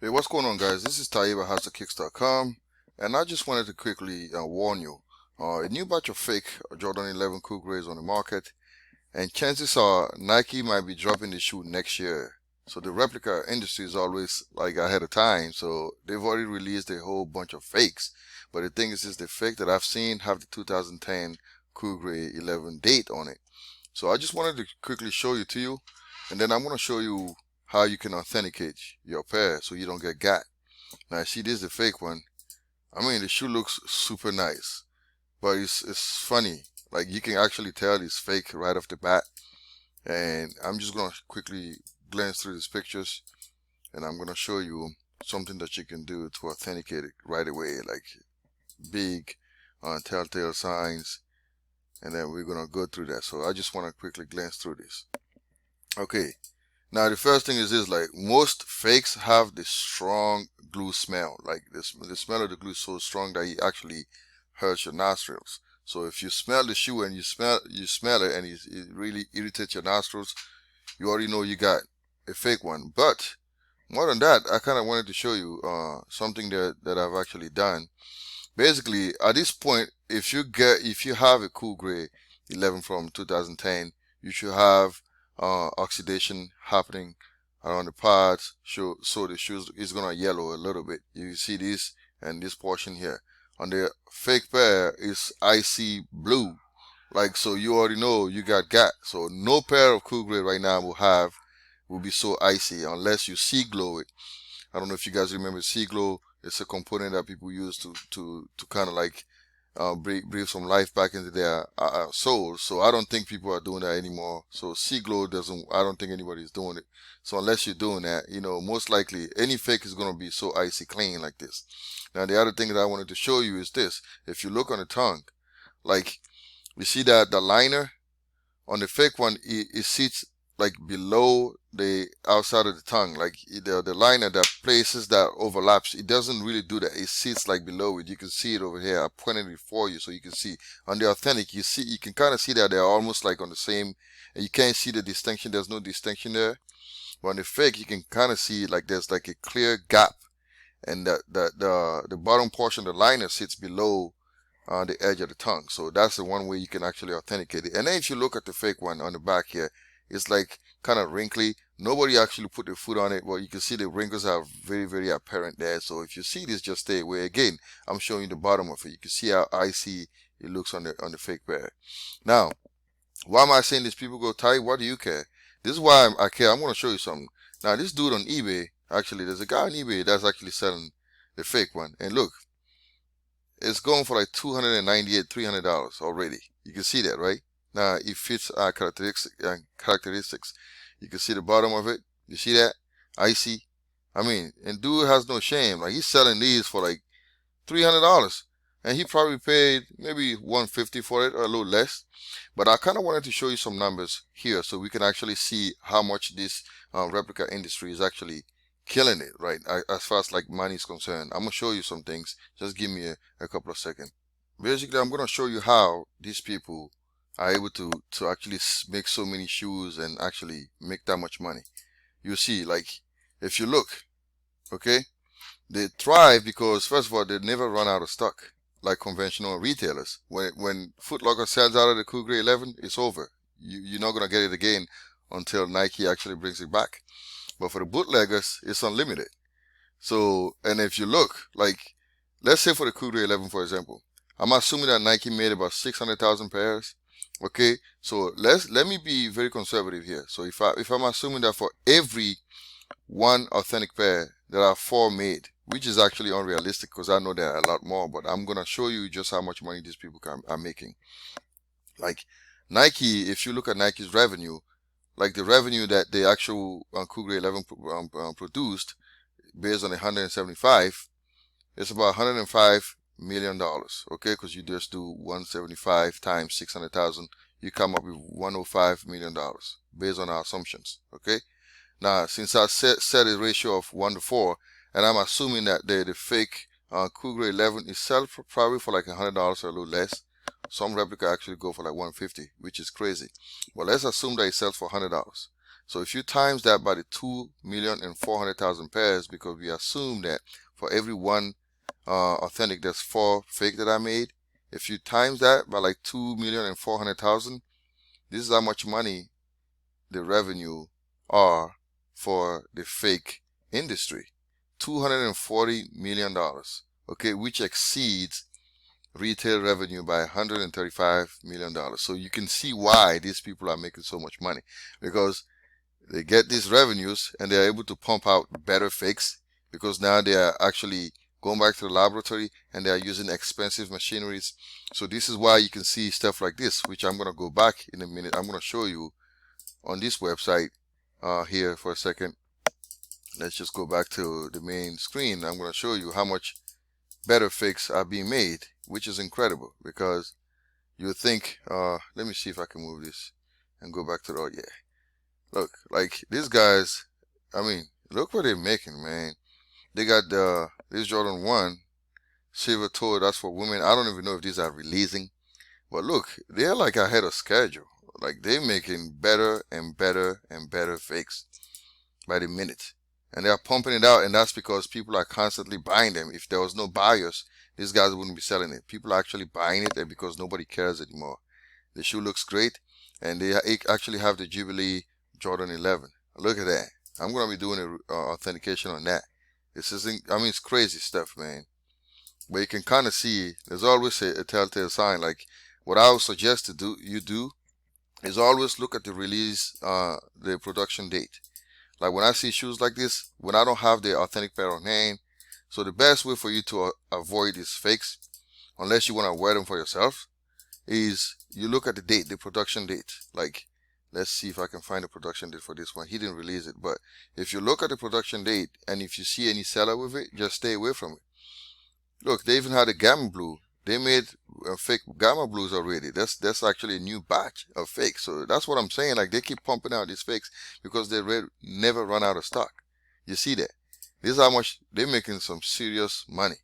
Hey, what's going on, guys? This is Taib at stockists.com, and I just wanted to quickly warn you. A new batch of fake Jordan 11 Cool Grays on the market, and chances are Nike might be dropping the shoe next year. So the replica industry is always like ahead of time, so they've already released a whole bunch of fakes. But the thing is the fake that I've seen have the 2010 Cool Gray 11 date on it. So I just wanted to quickly show you to you, and then I'm going to show you how you can authenticate your pair so you don't get got. Now, see, this is the fake one. I mean, the shoe looks super nice, but it's funny. Like, you can actually tell it's fake right off the bat. And I'm just going to quickly glance through these pictures, and I'm going to show you something that you can do to authenticate it right away, like big telltale signs, and then we're going to go through that. So I just want to quickly glance through this. Okay. Now the first thing is this: like most fakes have this strong glue smell. Like this, the smell of the glue is so strong that it actually hurts your nostrils. So if you smell the shoe and you smell it and it really irritates your nostrils, you already know you got a fake one. But more than that, I kind of wanted to show you something that I've actually done. Basically, at this point, if you have a Cool Gray 11 from 2010, you should have oxidation happening around the parts, so the shoes is gonna yellow a little bit. You see this and this portion here. On the fake pair is icy blue, like, so you already know you got. So no pair of Cool Gray right now will be so icy unless you sea glow it. I don't know if you guys remember sea glow. It's a component that people use to kind of like breathe some life back into their souls. So I don't think people are doing that anymore. So sea glow doesn't. I don't think anybody's doing it. So unless you're doing that, most likely any fake is gonna be so icy clean like this. Now the other thing that I wanted to show you is this: if you look on the tongue, like you see that the liner on the fake one, it sits like below the outside of the tongue, like the liner that places that overlaps, it doesn't really do that. It sits like below it. You can see it over here. I pointed it for you so you can see. On the authentic, you can kind of see that they're almost like on the same, and you can't see the distinction. There's no distinction there. But on the fake, you can kind of see like there's like a clear gap, and the bottom portion of the liner sits below the edge of the tongue. So that's the one way you can actually authenticate it. And then if you look at the fake one on the back here, it's like kind of wrinkly. Nobody actually put their foot on it. Well, you can see the wrinkles are very, very apparent there. So if you see this, just stay away. Again, I'm showing you the bottom of it. You can see how icy it looks on the fake pair. Now, why am I saying this? People go, Ty, what do you care? This is why I care. I'm going to show you something. Now, this dude on eBay, actually, there's a guy on eBay that's actually selling the fake one. And look, it's going for like $298, $300 already. You can see that, right? Now it fits our characteristics. You can see the bottom of it. You see that? Icy. I mean, and dude has no shame. Like, he's selling these for like $300, and he probably paid maybe $150 for it or a little less. But I kind of wanted to show you some numbers here so we can actually see how much this replica industry is actually killing it, right? As far as like money is concerned. I'm gonna show you some things. Just give me a couple of seconds. Basically, I'm gonna show you how these people are able to actually make so many shoes and actually make that much money. You see, like, if you look, okay, they thrive because first of all, they never run out of stock like conventional retailers. When Foot Locker sells out of the Cool Gray 11, it's over. You're not gonna get it again until Nike actually brings it back. But for the bootleggers, it's unlimited. So, and if you look, like, let's say for the Cool Gray 11, for example, I'm assuming that Nike made about 600,000 pairs. Okay, so let me be very conservative here. So if I'm assuming that for every one authentic pair, there are 4 made, which is actually unrealistic because I know there are a lot more. But I'm gonna show you just how much money these people are making. Like Nike, if you look at Nike's revenue, like the revenue that the actual Cool Gray 11 produced based on 175, it's about $105 million. Okay, because you just do 175 times 600,000, you come up with $105 million based on our assumptions. Okay, now since I set a ratio of 1 to 4, and I'm assuming that the fake Cool Gray 11 is sold probably for like $100 or a little less. Some replica actually go for like $150, which is crazy. But let's assume that it sells for $100. So if you times that by the 2,400,000 pairs, because we assume that for every one authentic, there's 4 fake that I made. If you times that by like 2,400,000, this is how much money the revenue are for the fake industry. $240 million, okay, which exceeds retail revenue by $135 million. So you can see why these people are making so much money, because they get these revenues and they're able to pump out better fakes, because now they are actually going back to the laboratory and they are using expensive machineries. So this is why you can see stuff like this, which I'm going to go back in a minute. I'm going to show you on this website here for a second. Let's just go back to the main screen. I'm going to show you how much better fakes are being made, which is incredible, because you think, let me see if I can move this and go back to the, yeah. Look, like these guys, I mean, look what they're making, man. They got this Jordan 1 silver toe, that's for women. I don't even know if these are releasing, but look, they're like ahead of schedule. Like they're making better and better and better fakes by the minute. And they are pumping it out, and that's because people are constantly buying them. If there was no buyers, these guys wouldn't be selling it. People are actually buying it, and because nobody cares anymore. The shoe looks great, and they actually have the Jubilee Jordan 11. Look at that. I'm going to be doing an authentication on that. This isn't, I mean, it's crazy stuff, man. But you can kind of see, there's always a telltale sign. Like, what I would suggest to you do is always look at the release, the production date. Like when I see shoes like this, when I don't have the authentic pair on hand, so the best way for you to avoid these fakes, unless you want to wear them for yourself, is you look at the date, the production date. Like, let's see if I can find the production date for this one. He didn't release it, but if you look at the production date and if you see any seller with it, just stay away from it. Look, they even had a Gamma Blue. They made fake Gamma Blues already. That's actually a new batch of fakes. So that's what I'm saying. Like, they keep pumping out these fakes because they never run out of stock. You see that? This is how much they're making some serious money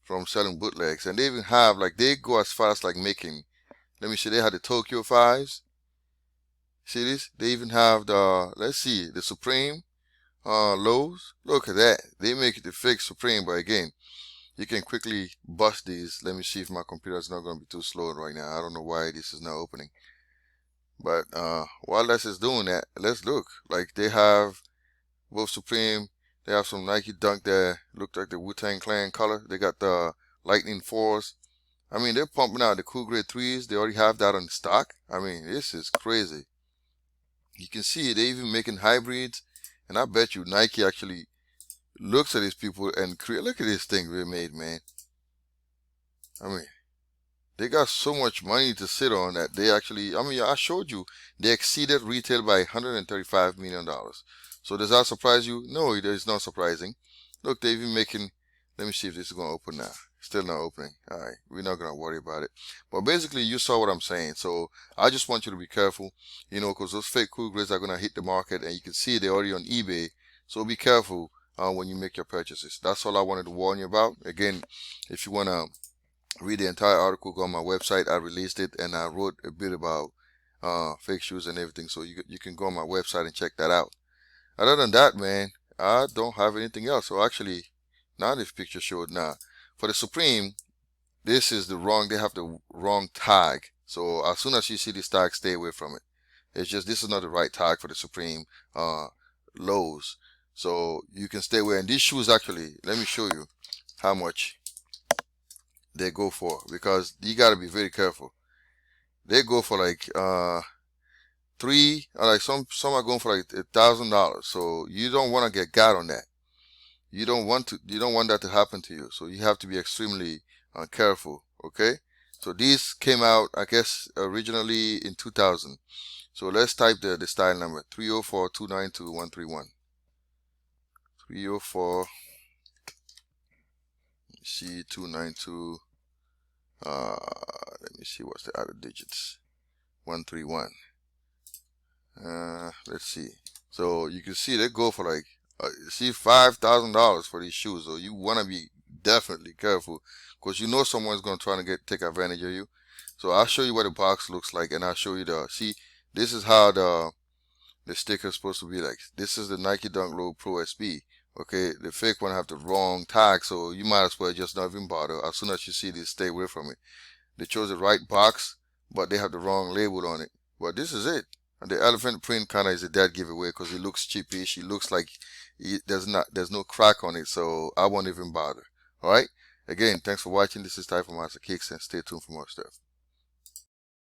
from selling bootlegs. And they even have, like, they go as far as like making, let me see, they had the Tokyo 5s. See this? They even have the, let's see, the Supreme lows. Look at that. They make it the fake Supreme, but again, you can quickly bust these. Let me see if my computer is not going to be too slow right now. I don't know why this is not opening. But while this is doing that, let's look. Like, they have both Supreme. They have some Nike Dunk that look like the Wu-Tang Clan color. They got the Lightning 4s. I mean, they're pumping out the Cool Grade 3s. They already have that on stock. I mean, this is crazy. You can see they even making hybrids. And I bet you Nike actually looks at these people and look at this thing they made, man. I mean, they got so much money to sit on that they actually, I mean, I showed you, they exceeded retail by $135 million. So does that surprise you? No, it is not surprising. Look, they're even making, let me see if this is going to open now. Still not opening. All right, we're not going to worry about it. But basically, you saw what I'm saying. So I just want you to be careful, you know, because those fake cool grades are going to hit the market, and you can see they're already on eBay. So be careful when you make your purchases. That's all I wanted to warn you about. Again, if you want to read the entire article, go on my website. I released it, and I wrote a bit about fake shoes and everything. So you can go on my website and check that out. Other than that, man, I don't have anything else. So actually, now this picture showed now. For the Supreme, this is the wrong, they have the wrong tag. So as soon as you see this tag, stay away from it. It's just, this is not the right tag for the Supreme lows. So you can stay away. And these shoes actually, let me show you how much they go for, because you got to be very careful. They go for like like some are going for like $1,000. So you don't want to get got on that. You don't want that to happen to you. So you have to be extremely careful. Okay. So these came out, I guess, originally in 2000. So let's type the style number 304-292-131. 304. See 292. Let me see what's the other digits. 131. Let's see. So you can see they go for like see $5,000 for these shoes. So you want to be definitely careful, because you know someone's going to try to take advantage of you. So I'll show you what the box looks like, and I'll show you the, see, this is how the sticker is supposed to be like, this is the Nike Dunk Low Pro SB. Okay, the fake one have the wrong tag, so you might as well just not even bother. As soon as you see this, stay away from it. They chose the right box, but they have the wrong label on it. But this is it. And the elephant print kind of is a dead giveaway because it looks cheapish. It looks like there's no crack on it, so I won't even bother. All right. Again, thanks for watching. This is Ty from Master Kicks, and stay tuned for more stuff.